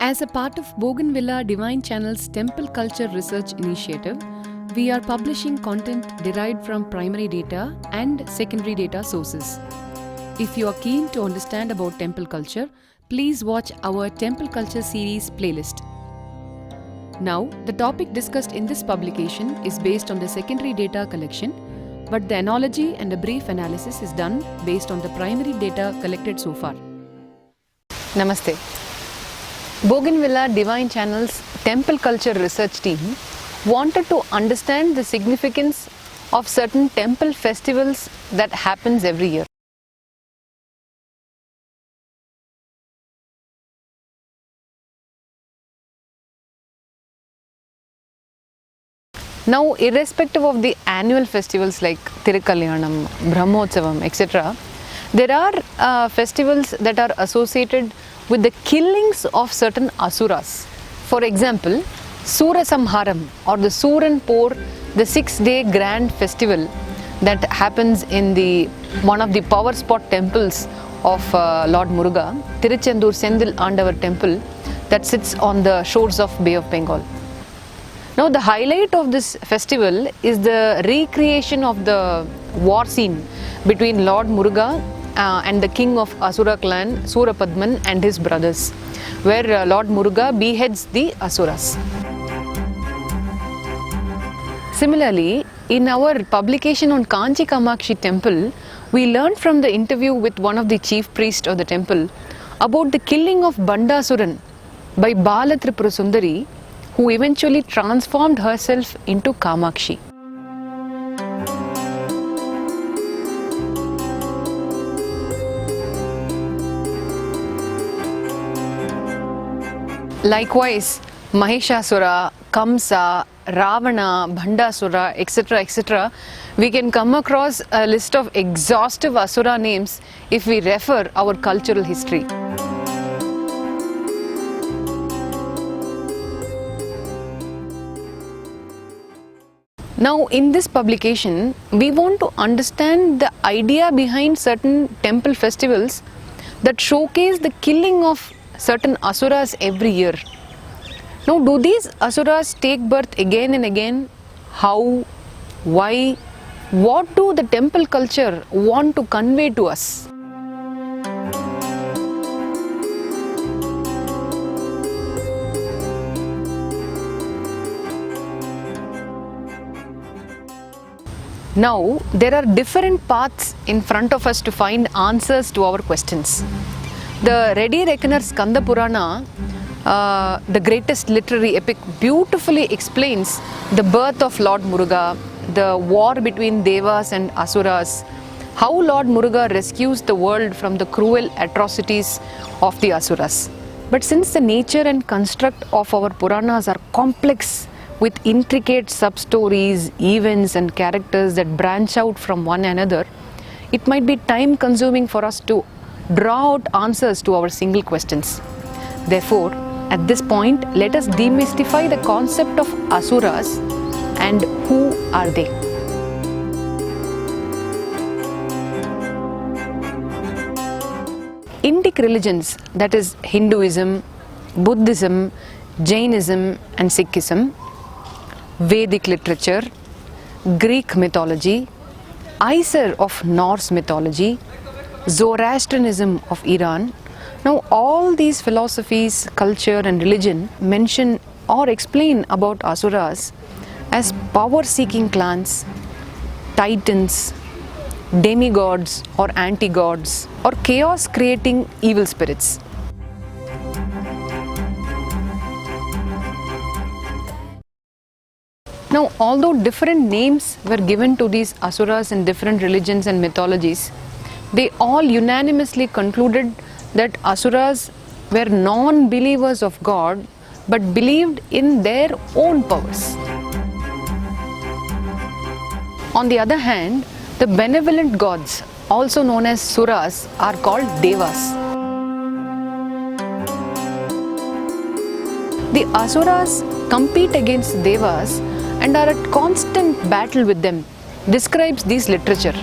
As a part of BouGainVilla Divine Channel's Temple Culture Research Initiative, we are publishing content derived from primary data and secondary data sources. If you are keen to understand about temple culture, please watch our Temple Culture series playlist. Now, the topic discussed in this publication is based on the secondary data collection, but the analogy and a brief analysis is done based on the primary data collected so far. Namaste. BouGainVilla Divine Channel's Temple Culture Research team wanted to understand the significance of certain temple festivals that happens every year. Now, irrespective of the annual festivals like Thirukalyanam, Brahmotsavam, etc., there are festivals that are associated with the killings of certain Asuras. For example, Surasamharam or the Suran Por, the 6-day grand festival that happens in one of the power spot temples of Lord Muruga, Tiruchendur Sendil Andavar temple that sits on the shores of Bay of Bengal. Now, the highlight of this festival is the recreation of the war scene between Lord Muruga and the king of Asura clan, Surapadman, and his brothers, where Lord Muruga beheads the Asuras. Similarly, in our publication on Kanchi Kamakshi temple, we learned from the interview with one of the chief priests of the temple about the killing of Bandasuran by Bala Tripura Sundari, who eventually transformed herself into Kamakshi. Likewise, Mahishasura, Kamsa, Ravana, Bhandasura, etc., we can come across a list of exhaustive Asura names if we refer our cultural history. Now, in this publication, we want to understand the idea behind certain temple festivals that showcase the killing of certain Asuras every year. Now, do these Asuras take birth again and again? How? Why? What do the temple culture want to convey to us? Now, there are different paths in front of us to find answers to our questions. The Ready Reckoner Skanda Purana, the greatest literary epic, beautifully explains the birth of Lord Muruga, the war between Devas and Asuras, how Lord Muruga rescues the world from the cruel atrocities of the Asuras. But since the nature and construct of our Puranas are complex, with intricate sub-stories, events and characters that branch out from one another, it might be time-consuming for us to draw out answers to our single questions. Therefore, at this point, let us demystify the concept of Asuras and who are they. Indic religions, that is Hinduism, Buddhism, Jainism and Sikhism, Vedic literature, Greek mythology, Aesir of Norse mythology, Zoroastrianism of Iran. Now, all these philosophies, culture and religion mention or explain about Asuras as power-seeking clans, titans, demigods or anti-gods, or chaos-creating evil spirits. Now, although different names were given to these Asuras in different religions and mythologies, they all unanimously concluded that Asuras were non-believers of God but believed in their own powers. On the other hand, the benevolent gods, also known as Suras, are called Devas. The Asuras compete against Devas and are at constant battle with them, describes this literature.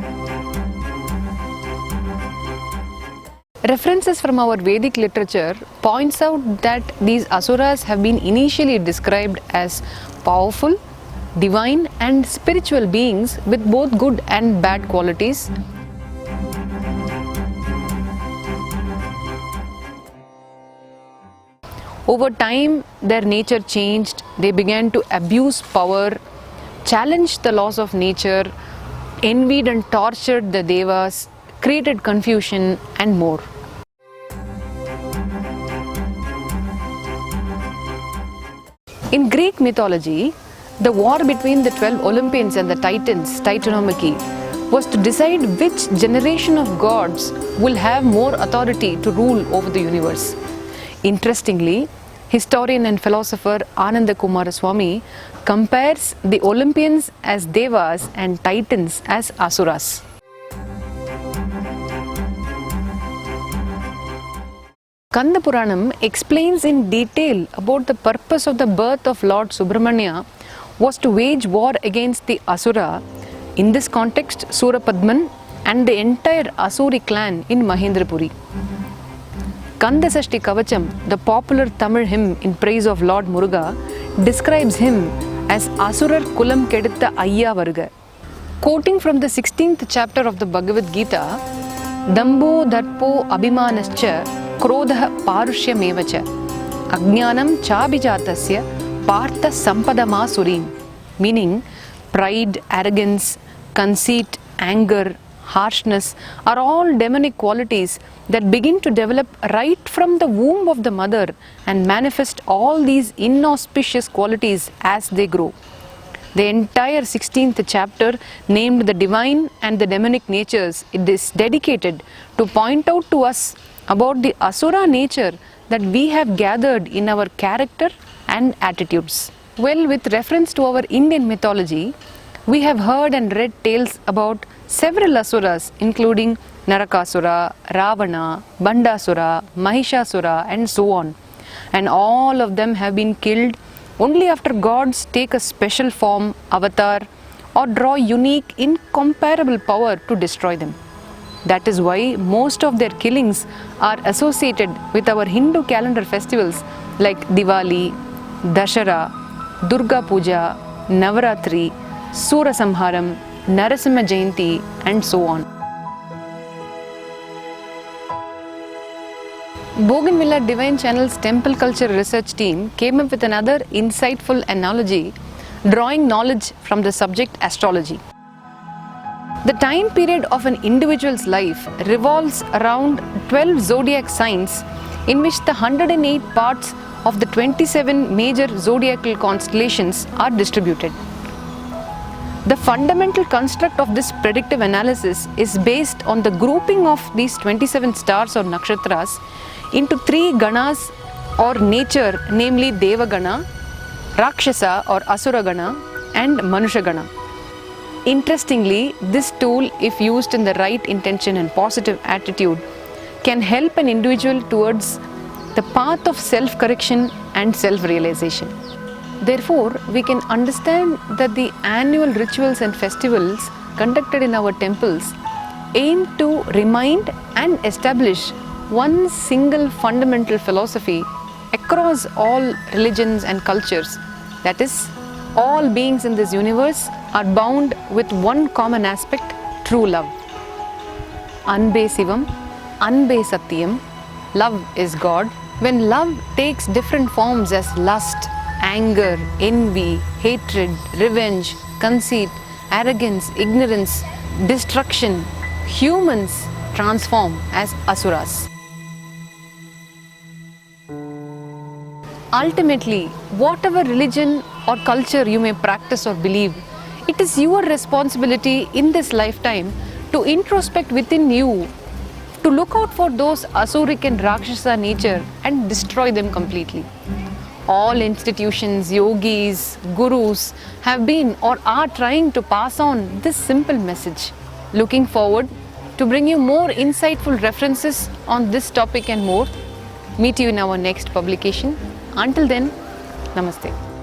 References from our Vedic literature points out that these Asuras have been initially described as powerful, divine and spiritual beings with both good and bad qualities. Over time, their nature changed. They began to abuse power, challenged the laws of nature, envied and tortured the Devas, created confusion and more. In Greek mythology, the war between the 12 Olympians and the Titans, Titanomachy, was to decide which generation of gods will have more authority to rule over the universe. Interestingly, historian and philosopher Ananda Kumaraswamy compares the Olympians as Devas and Titans as Asuras. Kanda Puranam explains in detail about the purpose of the birth of Lord Subramanya was to wage war against the Asura, in this context Surapadman and the entire Asuri clan in Mahendrapuri. Kanda Sashti Kavacham, the popular Tamil hymn in praise of Lord Muruga, describes him as Asurar Kulam Keditha Ayya Varuga. Quoting from the 16th chapter of the Bhagavad Gita, Dambo Darpo Abhimanascha Krodha Parushymevacha Ajnanam Chabijatasya Partha Sampadama Surim, meaning pride, arrogance, conceit, anger, harshness are all demonic qualities that begin to develop right from the womb of the mother and manifest all these inauspicious qualities as they grow. The entire 16th chapter, named the divine and the demonic natures, it is dedicated to point out to us about the Asura nature that we have gathered in our character and attitudes. Well, with reference to our Indian mythology, we have heard and read tales about several Asuras, including Narakasura, Ravana, Bandasura, Mahishasura and so on. And all of them have been killed only after gods take a special form, avatar, or draw unique, incomparable power to destroy them. That is why most of their killings are associated with our Hindu calendar festivals like Diwali, Dashara, Durga Puja, Navaratri, Sura Samharam, Narasimha Jayanti and so on. BouGainVilla Divine Channel's Temple Culture Research team came up with another insightful analogy, drawing knowledge from the subject astrology. The time period of an individual's life revolves around 12 zodiac signs, in which the 108 parts of the 27 major zodiacal constellations are distributed. The fundamental construct of this predictive analysis is based on the grouping of these 27 stars or nakshatras into 3 ganas or nature, namely Devagana, Rakshasa or Asura Gana and Manusha Gana. Interestingly, this tool, if used in the right intention and positive attitude, can help an individual towards the path of self-correction and self-realization. Therefore, we can understand that the annual rituals and festivals conducted in our temples aim to remind and establish one single fundamental philosophy across all religions and cultures. That is, all beings in this universe are bound with one common aspect, true love. Anbe Sivam, Anbe Satyam, love is God. When love takes different forms as lust, anger, envy, hatred, revenge, conceit, arrogance, ignorance, destruction, humans transform as Asuras. Ultimately, whatever religion or culture you may practice or believe, it is your responsibility in this lifetime to introspect within you, to look out for those Asuric and Rakshasa nature and destroy them completely. All institutions, yogis, gurus have been or are trying to pass on this simple message. Looking forward to bring you more insightful references on this topic and more. Meet you in our next publication. Until then, Namaste.